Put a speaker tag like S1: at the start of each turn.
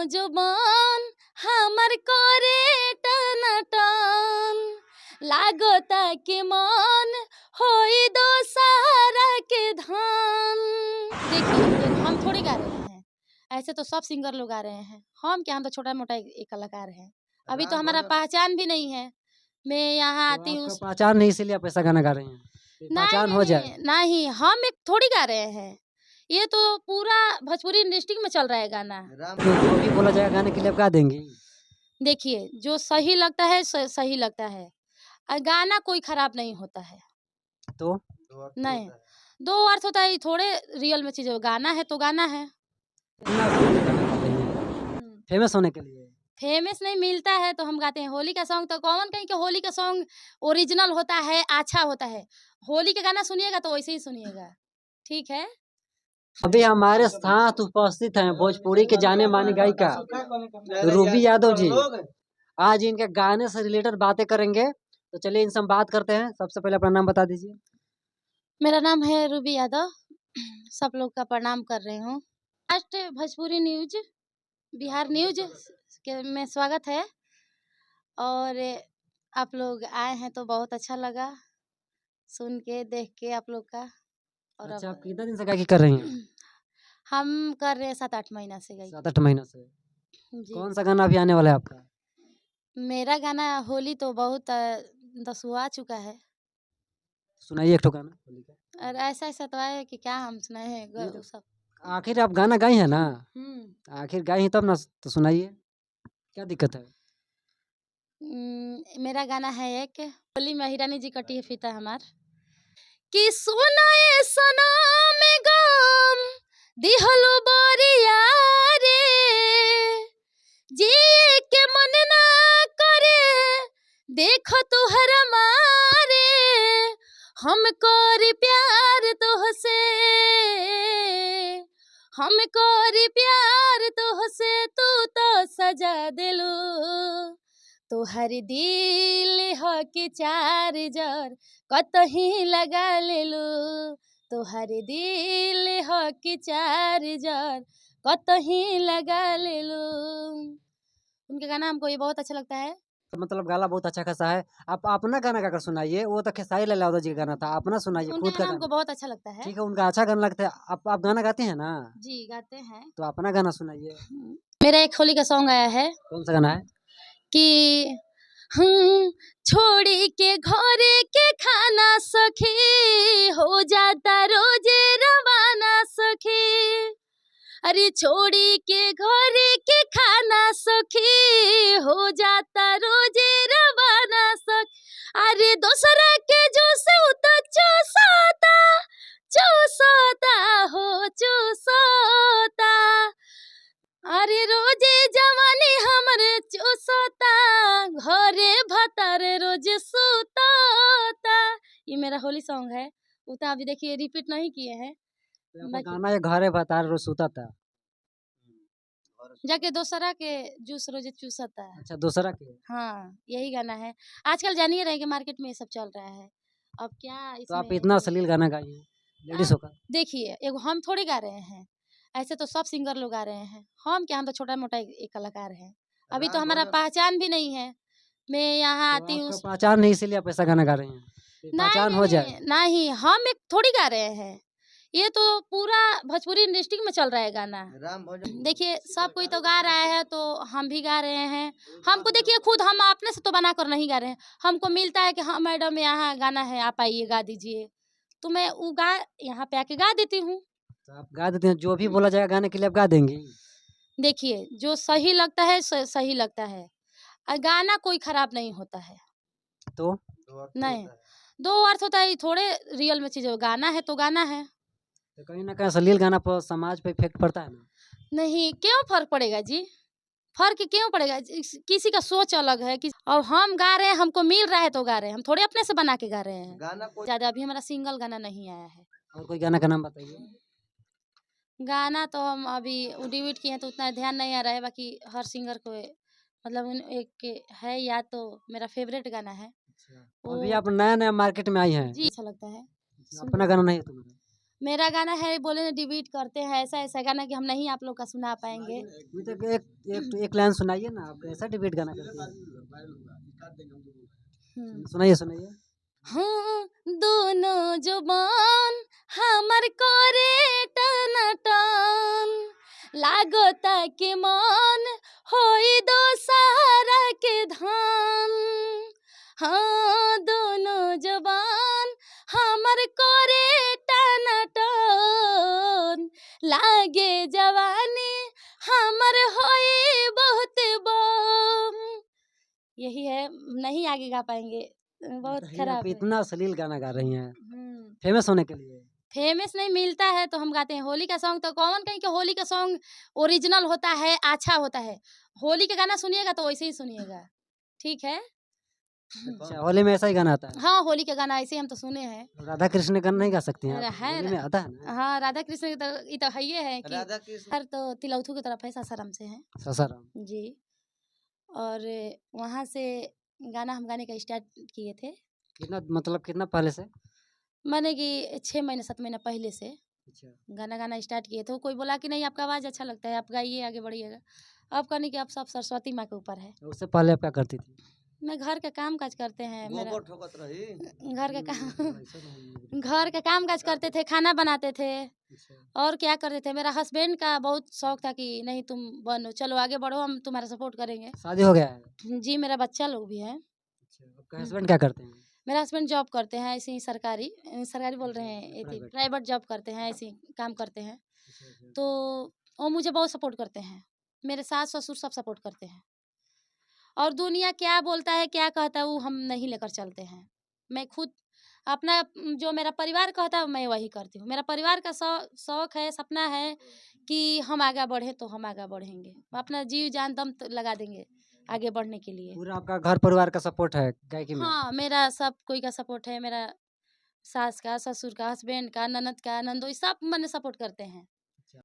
S1: जुबान हमर करे टनाटन लागता कि मन होई दो सहारा के धान। देखिए हम थोड़ी गा रहे हैं, ऐसे तो सब सिंगर लोग गा रहे हैं। हम क्या, हम तो छोटा मोटा एक कलाकार हैं। अभी तो हमारा पहचान भी नहीं है। मैं यहाँ
S2: तो
S1: आती हूँ।
S2: आपका पहचान नहीं, इसीलिए आप ऐसा गाना गा रहे हैं, पहचान हो जाए।
S1: नहीं, हम एक थोड़ी गा रहे हैं। ये तो पूरा भोजपुरी डिस्ट्रिक्ट में चल रहा है गाना।
S2: जो भी बोला जाएगा गाने के लिए आप गा देंगी?
S1: देखिए जो सही लगता है सही लगता है, गाना कोई खराब नहीं होता है।
S2: तो
S1: नहीं, दो अर्थ होता है, थोड़े रियल में चीज़। गाना है तो गाना है।
S2: फेमस होने के लिए?
S1: फेमस नहीं मिलता है तो हम गाते हैं। होली का सॉन्ग तो कौन कहीं कि होली का सॉन्ग ओरिजिनल होता है, अच्छा होता है। होली का गाना सुनिएगा तो वैसे ही सुनिएगा, ठीक है।
S2: अभी हमारे साथ उपस्थित हैं भोजपुरी के जाने माने गायिका रूबी यादव जी। आज इनके गाने से रिलेटेड बातें करेंगे, तो चलिए इनसे हम बात करते हैं। सबसे पहले अपना नाम बता दीजिए।
S1: मेरा नाम है रूबी यादव। सब लोग का प्रणाम कर रही हूँ। राष्ट्र भोजपुरी न्यूज, बिहार न्यूज के में स्वागत है। और आप लोग आए हैं तो बहुत अच्छा लगा सुन के, देख के आप लोग का। और
S2: अच्छा,
S1: अब
S2: आप कितना दिन से गायकी कर रही हैं?
S1: हम कर रहे हैं 7-8 महीना से गई।
S2: 7-8 महीनों से।
S1: जी,
S2: कौन सा गाना अभी आने वाला है आपका?
S1: मेरा गाना होली तो बहुत दसुआ चुका है।
S2: सुनाइए एक ठो गाना होली का।
S1: और ऐसा तो है कि क्या हम सुनाए हैं
S2: तो
S1: सब।
S2: आखिर आप गाना गाई हैं ना?
S1: हम्म
S2: आखिर गाई हैं तब ना, तो सुनाइए, क्या दिक्कत है?
S1: मेरा गाना है एक, होली में हिरानी जी कटी है फीता हमार। कि सुनाए सनम गम दिहलो बरिया रे, जिए के मन ना करे देख तुहर मारे, हम कर प्यार तोहसे, हम कर प्यार तोहसे, तू तो सजा दिलू, तोहर दिल ह के चार्जर कतही लगा लेलू, तोहर दिल ह के चार्जर कतही लगा लेलू। उनके गाना हमको ये बहुत अच्छा लगता है।
S2: तो मतलब गाला बहुत अच्छा खासा है। आप अपना गाना गाकर सुनाइए। वो तो खेसारी लाल यादव जी का गाना था, अपना सुनाइए
S1: उनका
S2: खुद का
S1: गाना हमको
S2: गाना।
S1: बहुत अच्छा लगता है।
S2: ठीक है, उनका अच्छा गाना लगता है। आप गाना गाते हैं ना?
S1: जी गाते हैं।
S2: तो अपना गाना सुनाइए।
S1: मेरा एक होली का सॉन्ग आया है
S2: कौन सा गाना है?
S1: कि छोड़ी के घरे के खाना सखी, हो जाता रोजे रवाना सखी। अरे छोड़ी के घरे के खाना सखी, हो जाता रोजे रवाना सखी। अरे दोसरा के जो से तो चूसोता, चूसोता हो चूसोता। अरे रोजे जवानी हमर चूसोता, घरे भतर रोज सुतोता। ये मेरा होली सॉन्ग है। वो तो अभी देखिए रिपीट नहीं किए हैं।
S2: तो आपका गाना ये घरे बता रोज सुता था।
S1: जाके दोसरा के जूस रोज चूसता है।
S2: अच्छा, दूसरा के।
S1: हाँ, यही गाना है। आजकल जानिए रहे कि मार्केट में ये सब चल रहा है। अब क्या
S2: तो आप
S1: इसमें
S2: इतना अश्लील गाना गाई हैं लेडीज होकर।
S1: देखिए एगो हम थोड़ी गा रहे हैं, ऐसे तो सब सिंगर लोग गा रहे हैं। हम क्या, हम तो छोटा मोटा एक कलाकार हैं। अभी तो हमारा पहचान भी नहीं है। मैं यहाँ
S2: तो
S1: आती हूँ।
S2: आपका पहचान नहीं, इसीलिए आप ऐसा गाना गा रहे हैं, पहचान हो जाए।
S1: नहीं, हम एक थोड़ी गा रहे हैं। ये तो पूरा भोजपुरी डिस्ट्रिक्ट में चल रहा है गाना। देखिए सब कोई तो गा रहा है तो हम भी गा रहे हैं। हमको देखिए खुद हम अपने से तो बना कर नहीं गा रहे हैं। हमको मिलता है कि हाँ मैडम यहाँ गाना है, आप आइए गा दीजिए, तो मैं वो गा यहाँ पे आके गा देती हूँ।
S2: तो आप गा देते हैं, जो भी बोला जाएगा गाने के लिए आप गा देंगी?
S1: देखिए जो सही लगता है सही लगता है, गाना कोई खराब नहीं होता है।
S2: तो
S1: नहीं, दो अर्थ होता है, थोड़े रियल में चीज़। गाना है तो गाना है।
S2: तो कहीं ना कहीं अश्लील गाना पर समाज पे इफेक्ट पड़ता है ना?
S1: नहीं, क्यों फर्क पड़ेगा जी? फर्क क्यों पड़ेगा? किसी का सोच अलग है कि, और हम गा रहे हैं, हमको मिल रहा है तो गा रहे हैं। हम थोड़े अपने से बना के गा रहे हैं। ज़्यादा अभी हमारा सिंगल गाना नहीं आया है।
S2: और कोई गाना का नाम बताइए।
S1: गाना तो हम अभी डिलीट किए हैं तो उतना ध्यान नहीं आ रहा है। बाकी हर सिंगर को मतलब एक है या तो मेरा फेवरेट गाना है
S2: अभी
S1: वो।
S2: आप नया नया मार्केट में आई हैं।
S1: जी अच्छा लगता है।
S2: अपना गाना नहीं है तुम्हारा?
S1: मेरा गाना है बोले ना डिबीट करते हैं, ऐसा ऐसा गाना कि हम नहीं आप लोग का सुना पाएंगे।
S2: मतलब एक लाइन सुनाइए ना, आप कैसा डिबेट गाना करते हैं? सुनाइए सुनाइए।
S1: हाँ, दोनों जुबान हमर करे टनाटन, लागता के मन होई दो सहारा के धान। हाँ, दोनों जुबान हमर करे टनाटन, लागे जवानी हमर होई बहुत बम। यही है, नहीं आगे गा पाएंगे, बहुत
S2: बताइए,
S1: खराब
S2: आप
S1: है।
S2: इतना अश्लील गाना गा रही हैं फेमस होने के लिए।
S1: फेमस नहीं मिलता है तो हम गाते हैं। होली का सॉन्ग तो कौन कहीं के होली का सॉन्ग ओरिजिनल होता है, अच्छा होता है। होली का गाना सुनिएगा तो वैसे ही सुनिएगा, ठीक है।
S2: अच्छा, होली में ऐसा ही गाना आता है?
S1: हाँ, होली का गाना ऐसे हम तो सुने हैं।
S2: राधा कृष्ण गाना नहीं गा सकती हैं आप?
S1: है
S2: होली में आता है ना?
S1: हाँ, राधा कृष्ण तो ये तो है, ये है कि
S3: राधा कृष्ण
S1: हर तो तिलौथू की तरफ है, सासाराम से है
S2: सासाराम।
S1: जी। और वहाँ से गाना हम गाने का स्टार्ट किए थे,
S2: कितना मतलब कितना पहले से?
S1: माने कि 6 महीने 7 महीने पहले से
S2: अच्छा,
S1: गाना गाना स्टार्ट किए थे। कोई बोला कि नहीं आपका आवाज़ अच्छा लगता है, आप गाइए, आगे बढ़िएगा। अब कहने कि आप सब सरस्वती माँ के ऊपर है।
S2: उससे पहले आप क्या करती थी?
S1: मैं घर का काम काज करते हैं, मेरा
S3: गोबर ठोकत रही।
S1: घर का काम
S2: ऐसा नहीं।
S1: घर का काम काज करते थे, खाना बनाते थे
S2: अच्छा,
S1: और क्या करते थे। मेरा हस्बैंड का बहुत शौक था कि नहीं तुम बनो, चलो आगे बढ़ो, हम तुम्हारा सपोर्ट करेंगे।
S2: शादी हो गया है?
S1: जी, मेरा बच्चा लोग भी है।
S2: अच्छा, आपका हस्बैंड क्या करते हैं?
S1: मेरा हस्बैंड जॉब करते हैं, ऐसे ही सरकारी सरकारी बोल रहे हैं, ये
S2: प्राइवेट।
S1: प्राइवेट जॉब करते हैं, ऐसे ही काम करते हैं।
S2: अच्छा, अच्छा।
S1: तो वो मुझे बहुत सपोर्ट करते हैं, मेरे सास ससुर सब सपोर्ट करते हैं। और दुनिया क्या बोलता है, क्या कहता है, वो हम नहीं लेकर चलते हैं। मैं खुद अपना जो मेरा परिवार कहता है मैं वही करती हूँ। मेरा परिवार का शौक है, सपना है कि हम आगे बढ़ें तो हम आगे बढ़ेंगे। अपना जीव जान दम तो लगा देंगे आगे बढ़ने के लिए।
S2: पूरा आपका घर परिवार का सपोर्ट है गायकी में?
S1: हाँ, मेरा सब कोई का सपोर्ट है, मेरा सास का, ससुर का, हस्बैंड का, ननद का, नंदोई सब मने सपोर्ट करते हैं।